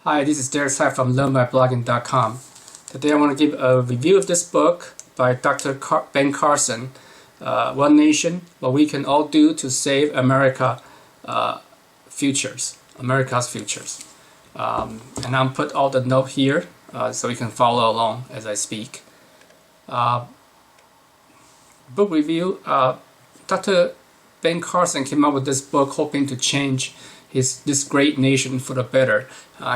Hi, this is Derek Tsai from LearnByBlogging.com. Today I want to give a review of this book by Dr. Ben Carson, One Nation, What We Can All Do to Save America's Futures. And I'll put all the note here so you can follow along as I speak. Book review. Dr. Ben Carson came up with this book hoping to change this great nation for the better.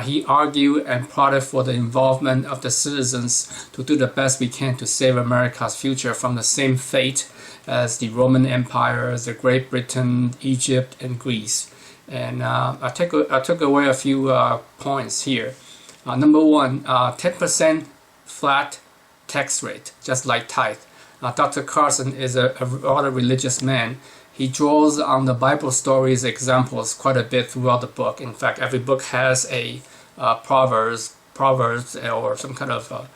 He argued and prodded for the involvement of the citizens to do the best we can to save America's future from the same fate as the Roman Empire, the Great Britain, Egypt, and Greece. And I took away a few points here. Number one, 10% flat tax rate, just like tithe. Dr. Carson is a rather religious man. He draws on the Bible stories examples quite a bit throughout the book. In fact, every book has a proverbs or some kind of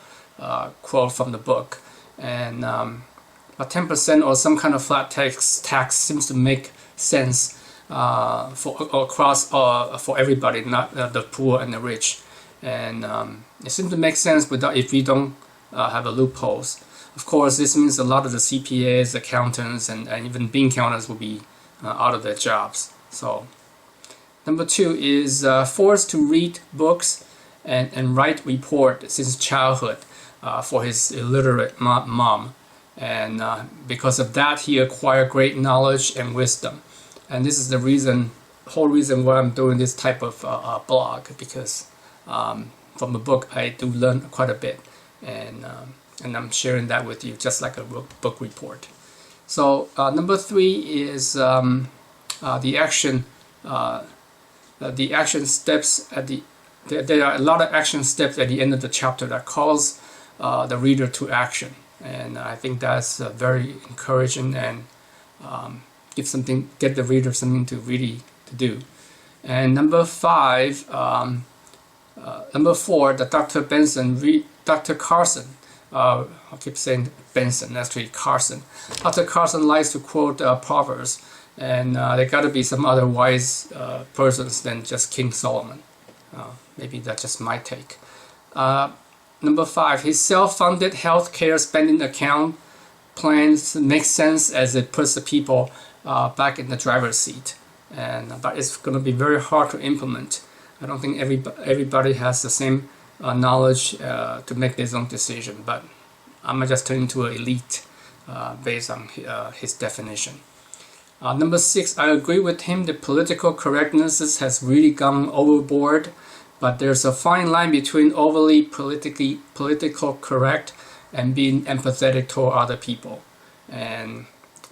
quote from the book. And 10% or some kind of flat tax seems to make sense for everybody, not the poor and the rich. And it seems to make sense if we don't have a loopholes. Of course, this means a lot of the CPAs, accountants, and even bean counters will be out of their jobs. So, number two is forced to read books and write report since childhood for his illiterate mom. And because of that, he acquired great knowledge and wisdom. And this is the whole reason why I'm doing this type of blog, because from the book I do learn quite a bit. And I'm sharing that with you, just like a book report. So number three is the action steps there are a lot of action steps at the end of the chapter that calls the reader to action, and I think that's very encouraging and get the reader something to do. And number four, that Dr. Carson. I keep saying Benson, actually Carson. Dr. Carson likes to quote proverbs, and there got to be some other wise persons than just King Solomon. Maybe that's just my take. Number five, his self-funded healthcare spending account plans make sense as it puts the people back in the driver's seat, but it's going to be very hard to implement. I don't think everybody has the same knowledge to make their own decision, but I'm just turning to an elite based on his definition. Number six, I agree with him that political correctness has really gone overboard, but there's a fine line between overly political correct and being empathetic toward other people, and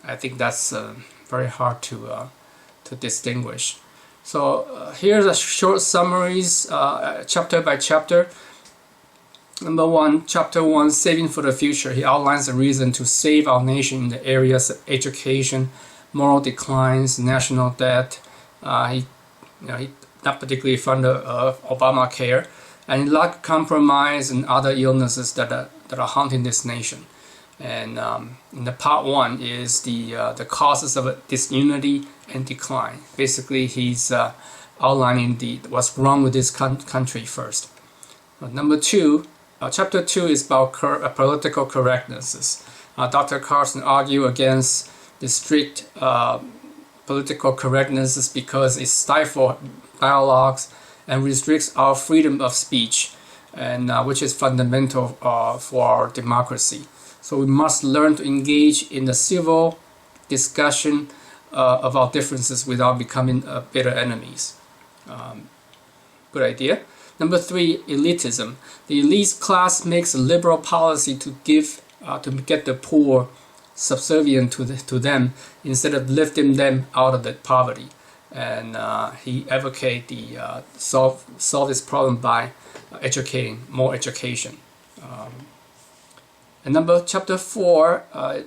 I think that's very hard to distinguish. So here's a short summaries, chapter by chapter. Number one, chapter 1, Saving for the Future. He outlines the reason to save our nation in the areas of education, moral declines, national debt. He not particularly fond of Obamacare, and lack compromise and other illnesses that are haunting this nation. And in the part 1 is the causes of disunity and decline. Basically, he's outlining what's wrong with this country first. Number 2, chapter 2 is about political correctnesses. Dr. Carson argued against the strict political correctnesses because it stifles dialogues and restricts our freedom of speech, and which is fundamental for our democracy. So we must learn to engage in the civil discussion of our differences without becoming bitter enemies. Good idea. Number 3, elitism. The elite class makes a liberal policy to get the poor subservient to them instead of lifting them out of the poverty. And he advocates solve this problem by educating, more education. And chapter 4,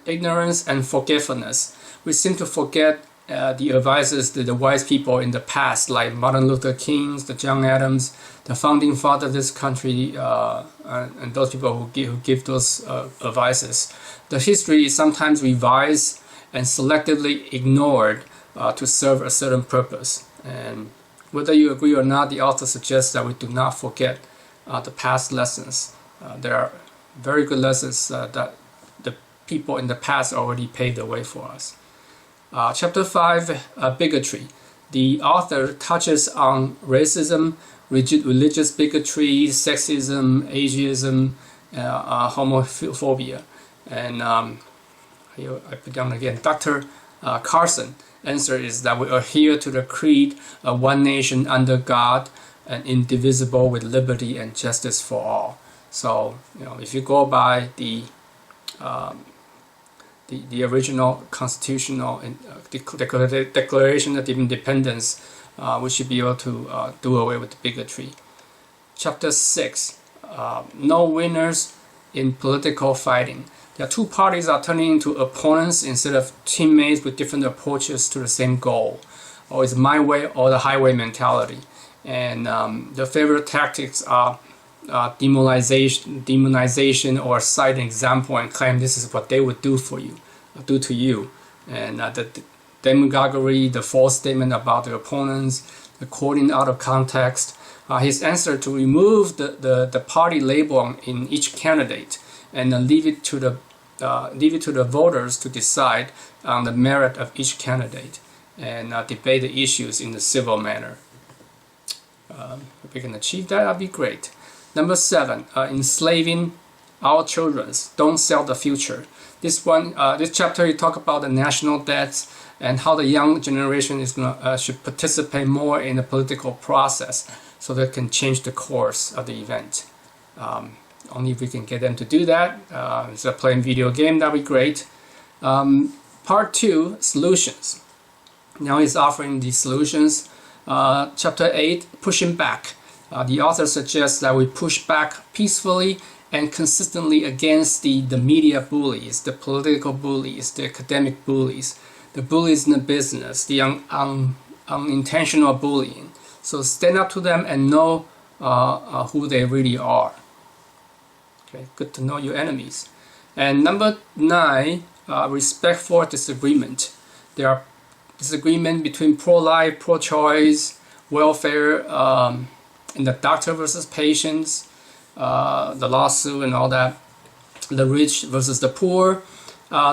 ignorance and forgetfulness. We seem to forget the advisors, the wise people in the past, like Martin Luther King, the John Adams, the founding father of this country, and those people who give those advices. The history is sometimes revised and selectively ignored to serve a certain purpose. And whether you agree or not, the author suggests that we do not forget the past lessons. There are very good lessons that the people in the past already paved the way for us. Chapter 5, Bigotry. The author touches on racism, rigid religious bigotry, sexism, ageism, homophobia. And here I put down again, Dr. Carson answer is that we adhere to the creed of one nation under God and indivisible with liberty and justice for all. So, if you go by the original constitutional Declaration of Independence, we should be able to do away with bigotry. Chapter 6, no winners in political fighting. The two parties are turning into opponents instead of teammates with different approaches to the same goal. Or it's my way or the highway mentality. And the favorite tactics are demonization or cite an example and claim this is what they would do for you, do to you. And the demagoguery, the false statement about the opponents, the quoting out of context. His answer to remove the party label in each candidate and leave it to the voters to decide on the merit of each candidate and debate the issues in a civil manner. If we can achieve that, that'd be great. Number 7, enslaving our children. Don't sell the future. This chapter you talk about the national debts and how the young generation is should participate more in the political process so they can change the course of the event. Only if we can get them to do that. Instead of playing video game, that'd be great. Part 2, solutions. Now he's offering the solutions. Chapter 8, pushing back. The author suggests that we push back peacefully and consistently against the media bullies, the political bullies, the academic bullies, the bullies in the business, the unintentional bullying. So stand up to them and know who they really are. Okay, good to know your enemies. And number 9, respect for disagreement. There are disagreement between pro-life, pro-choice, welfare, and the doctor versus patients, the lawsuit and all that, the rich versus the poor.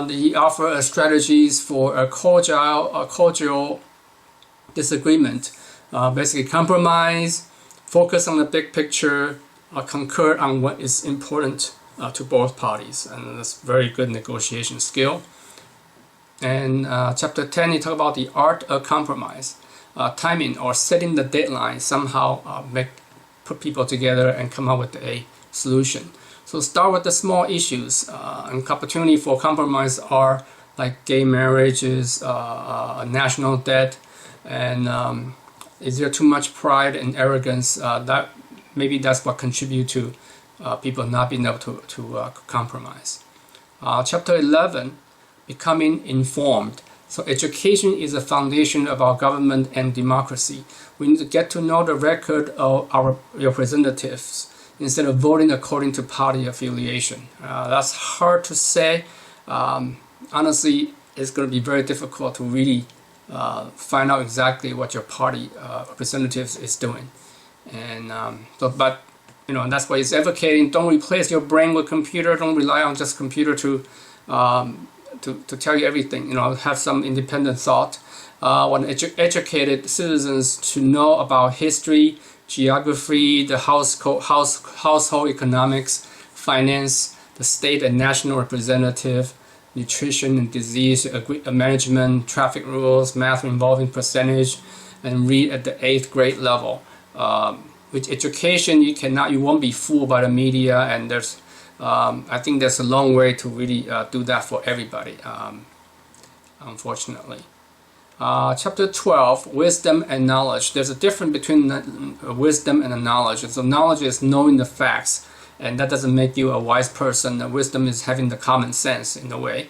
He offers strategies for a cordial disagreement. Basically compromise, focus on the big picture, concur on what is important to both parties, and that's very good negotiation skill. And chapter 10, he talk about the art of compromise, timing or setting the deadline somehow put people together and come up with a solution. So start with the small issues, and opportunity for compromise are like gay marriages, national debt, and is there too much pride and arrogance? Maybe that's what contribute to people not being able to compromise. Chapter 11, becoming informed. So education is the foundation of our government and democracy. We need to get to know the record of our representatives instead of voting according to party affiliation. That's hard to say. Honestly, it's going to be very difficult to really find out exactly what your party representatives is doing. And that's why it's advocating. Don't replace your brain with computer. Don't rely on just computer to tell you everything. Have some independent thought. Want educated citizens to know about history, geography, the household economics, finance, the state and national representative, nutrition and disease management, traffic rules, math involving percentage, and read at the 8th grade level. With education, you won't be fooled by the media, and I think there's a long way to really do that for everybody, unfortunately. Chapter 12, wisdom and knowledge. There's a difference between wisdom and knowledge. So knowledge is knowing the facts, and that doesn't make you a wise person. Wisdom is having the common sense in a way,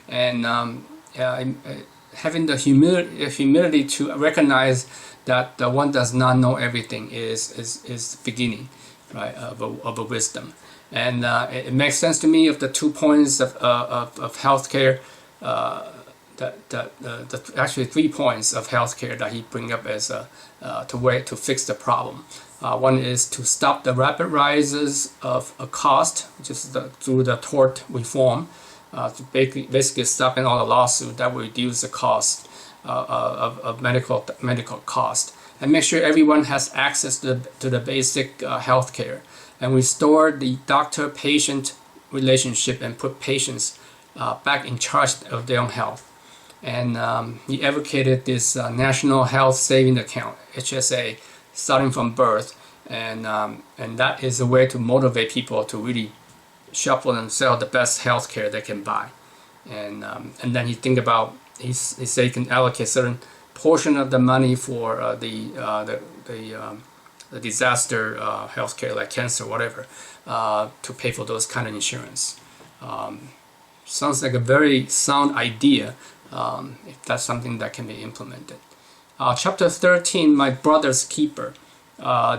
and having the humility to recognize that one does not know everything is the beginning, right, of a wisdom. And it makes sense to me of the 2 points of healthcare. actually 3 points of healthcare that he bring up as a way to fix the problem. One is to stop the rapid rises of a cost, which is through the tort reform, to basically stopping all the lawsuits that will reduce the cost of medical cost, and make sure everyone has access to the basic health care, and restore the doctor-patient relationship and put patients back in charge of their own health. And he advocated this National Health Saving Account, HSA, starting from birth, and that is a way to motivate people to really shop for themselves the best health care they can buy. And then he think about, he say he can allocate certain portion of the money for the disaster health care, like cancer, whatever, to pay for those kind of insurance. Sounds like a very sound idea, if that's something that can be implemented. Chapter 13, My Brother's Keeper.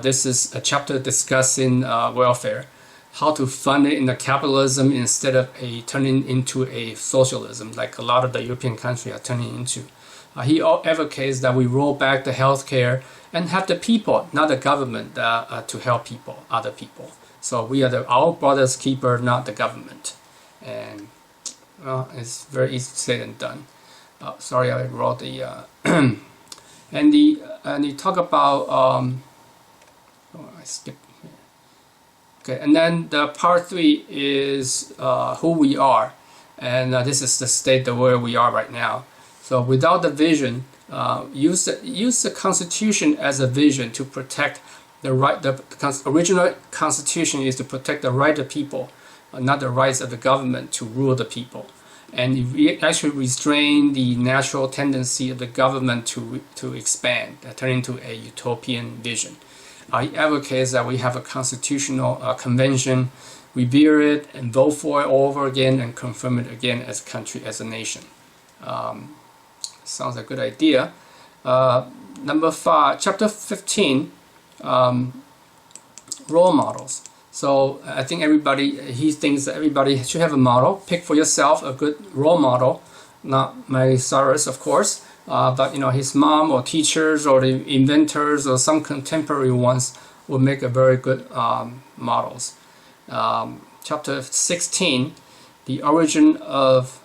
This is a chapter discussing welfare, how to fund it in the capitalism instead of turning into a socialism, like a lot of the European countries are turning into. He advocates that we roll back the healthcare and have the people, not the government, to help people, other people. So we are our brother's keeper, not the government. And well, it's very easy to say than done. Sorry, I wrote the and you talk about I skipped. Okay, and then the part 3 is who we are, and this is the state of where we are right now. So without the vision, use the Constitution as a vision to protect the right. The original Constitution is to protect the right of people, not the rights of the government to rule the people. And we actually restrain the natural tendency of the government to expand, turn into a utopian vision. He advocates that we have a constitutional convention, revere it, and vote for it all over again, and confirm it again as a country, as a nation. Sounds like a good idea. Number 5, chapter 15, role models. So I think he thinks that everybody should have a model. Pick for yourself a good role model, not Miley Cyrus, of course, but his mom or teachers or the inventors or some contemporary ones will make a very good models. Chapter 16, the origin of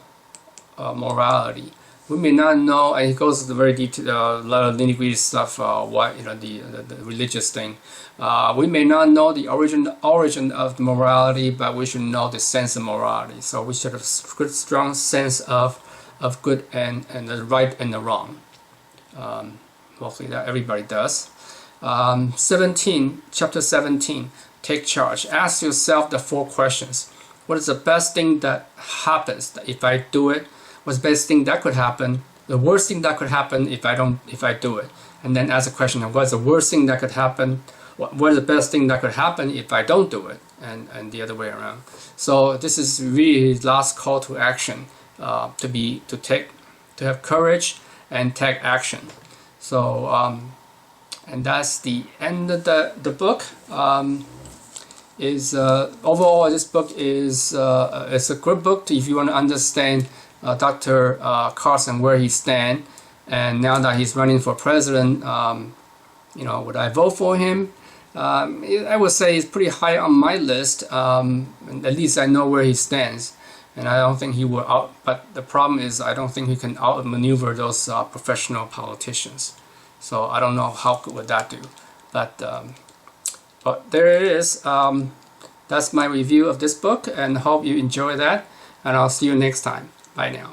morality. We may not know, and it goes into very detailed, a lot of nitty-gritty stuff. The religious thing. We may not know the origin of morality, but we should know the sense of morality. So we should have a good, strong sense of good and the right and the wrong. Hopefully that everybody does. 17, chapter 17. Take charge. Ask yourself the 4 questions. What is the best thing that happens if I do it? What's the best thing that could happen? The worst thing that could happen if I do it? And then ask a question of what's the worst thing that could happen? What is the best thing that could happen if I don't do it? And the other way around. So this is really his last call to action, to have courage and take action. So and that's the end of the book. Overall, this book is it's a good book if you want to understand Dr. Carson, where he stands, and now that he's running for president, would I vote for him? I would say he's pretty high on my list. At least I know where he stands, and I don't think he will out. But the problem is, I don't think he can outmaneuver those professional politicians. So I don't know how good would that do. But there it is. That's my review of this book, and hope you enjoy that. And I'll see you next time. Bye now.